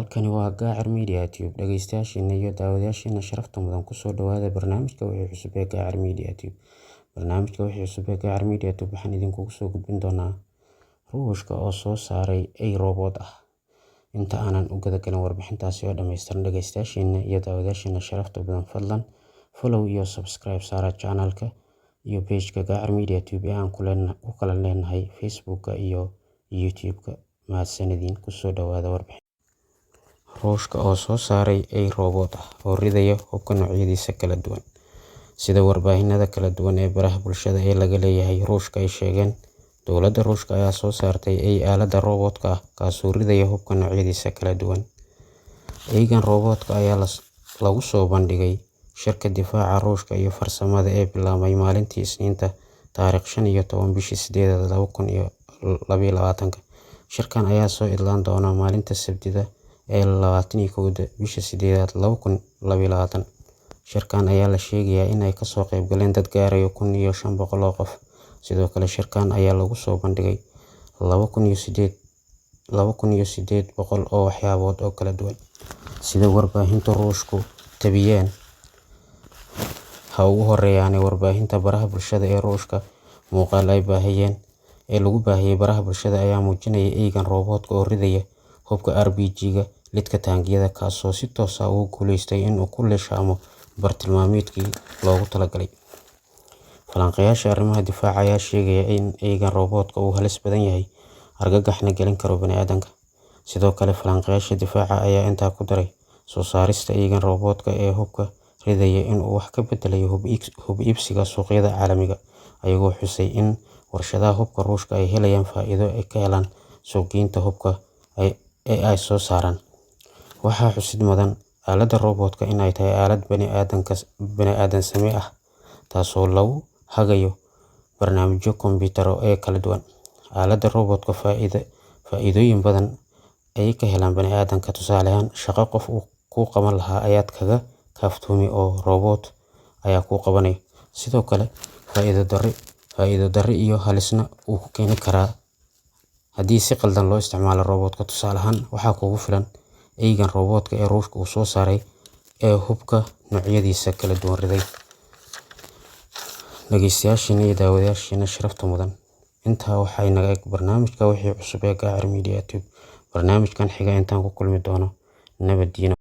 Halkani waa Gaacar Media Tube. Dhageystayaasheena iyo daawadayaasheena sharafta mudan ku soo dhawaada barnaamijka wixii cusub ee Gaacar Media Tube. Barnaamijka wixii cusub ee Gaacar Media Tube waxaan idinkugu soo gudbin doonaa ruushka oo soo saaray ay robot ah. Inta aanan u gadagalin warbixintaasi oo dhammaystiran, dhageystayaasheena iyo daawadayaasheena sharafta badan, fadlan follow iyo subscribe saara channelka iyo page-ka Gaacar Media Tube ee aan ku kala leenahay Facebook iyo YouTube-ka. Mahadsanidin, ku soo dhawaada warbixin. Ruushka oo soo saaray ay robot ah oo ridaya hubka noocyadiisa kala duwan. Sida warbaahinada kala duwan ee baraha bulshada ee laga leeyahay Ruushka ay sheegeen, dowladda Ruushka ayaa soo saartay aaladda robotka ah kaasoo ridaya hubka noocyadiisa kala duwan. Aygan robotka ayaa lagu soo bandhigay shirka difaaca Ruushka iyo farsamada ee bilaabmay maalintii Isniinta, taariikh 15 bishii 8, 2022. Shirkan ayaa soo idlaan doona maalinta Sabtida ee 21 bishii 8, 2022. Shirkan ayaa la sheegayaa in ay kasoo qayb galeen dad gaaraya 1,500 oo qof. Sidoo kale shirkan ayaa lagu soo bandhigay 2,800 oo waxyaabood oo kala duwan. Sida warbaahinta Ruushku tabiyeen, ha ugu horeeyaan warbaahinta baraha bulshada ee Ruushka, muuqaal ay baahiyeen ee lagu baahiyay baraha bulshada ayaa muujinaya aygan robotka oo ridaya hubka RPG-ga lidka taangiyada kaasoo si toos ah ugu guuleystay in uu ku leeshaamo bartilmaameedkii loogu talagalay. Falanqeeyaasha arrimaha difaaca ayaa sheegaya in aygan robotka uu halis badan yahay, argagaxna gelin karo bani'aadamka. Sidoo kale, falanqeeyaasha difaaca ayaa intaa ku daray soo saarista aygan robotka ee hubka ridaya in uu wax ka bedelayo hub iibsiga suuqyada caalamiga, ayagoo xusay in warshadaha hubka Ruushka ay helayaan faa'iido ay ka helaan suuq-geynta hubka ay soo saaraan. Waxaa xusid mudan aaladda robotka in ay tahay aalad bani'aadamsame ah, taasoo lagu hagayo barnaamijyo kombiyuutar oo kala duwan. Aaladda robotka faa'iidooyin badan ayay ka helaan bani'aadamka. Tusaale ahaan, shaqo qof uu ku qaban lahaa ayaad kaga kaaftoomi oo robot ayaa ku qabanaya. Sidoo kale, faa'iido darri iyo halisna uu ku keeni karaa haddii si qaldan loo isticmaalo robotka. Tusaale ahaan, waxaa kugu filan aygan robotka ee Ruushka uu soo saaray ee hubka noocyadiisa kala duwan riday. Dhageystayaasheena iyo daawadayaasheena sharafta mudan, intaa waxay naga eg barnaamijka wixii cusub ee Gaacar Media Tube. Barnaamijkan xiga intaan ku kulmi doono, nabadiina.